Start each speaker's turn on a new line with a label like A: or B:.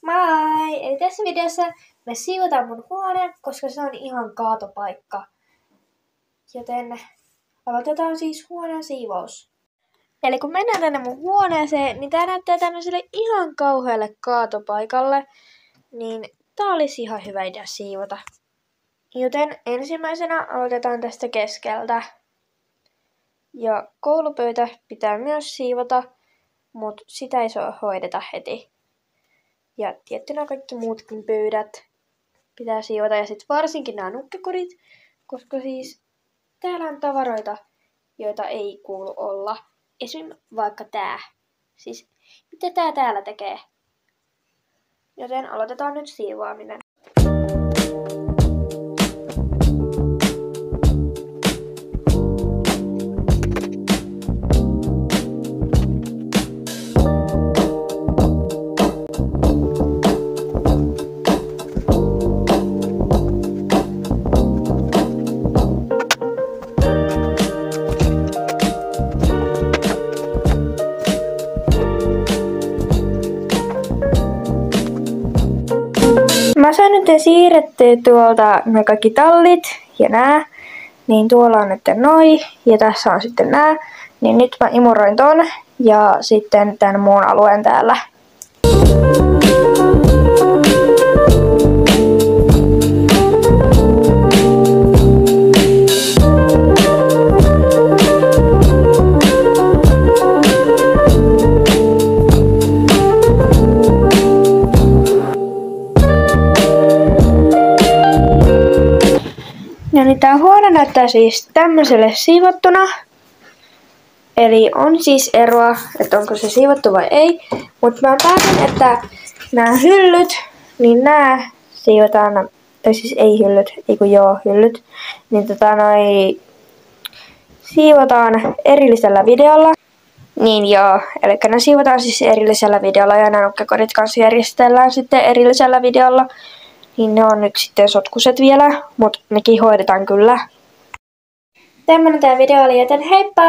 A: Moi! Eli tässä videossa me siivotaan mun huone, koska se on ihan kaatopaikka. Joten aloitetaan siis huoneen siivous. Eli kun mennään tänne mun huoneeseen, niin tää näyttää tämmöiselle ihan kauhealle kaatopaikalle. Niin tää olisi ihan hyvä idea siivota. Joten ensimmäisenä aloitetaan tästä keskeltä. Ja koulupöytä pitää myös siivota, mutta sitä ei saa hoideta heti. Ja tiettynä kaikki muutkin pöydät pitää siivota. Ja sitten varsinkin nämä nukkekodit, koska siis täällä on tavaroita, joita ei kuulu olla. Esimerkiksi vaikka tää. Siis mitä tää täällä tekee? Joten aloitetaan nyt siivoaminen. Mä sain nyt siirrettyä tuolta nämä kaikki tallit ja nää. Niin tuolla on nyt noi ja tässä on sitten nää. Niin nyt mä imuroin ton ja sitten tän muun alueen täällä. No niin, tää huone näyttää siis tämmöiselle siivottuna. Eli on siis eroa, että onko se siivottu vai ei. Mutta mä päätän, että nämä hyllyt, niin nää siivotaan, tai siis ei hyllyt, hyllyt. Niin siivotaan erillisellä videolla. Niin joo, eli ne siivotaan siis erillisellä videolla ja nämä nukkekodit kanssa järjestellään sitten erillisellä videolla. Niin ne on nyt sitten sotkuset vielä, mutta nekin hoidetaan kyllä. Tämmönen tää video oli, joten heippa!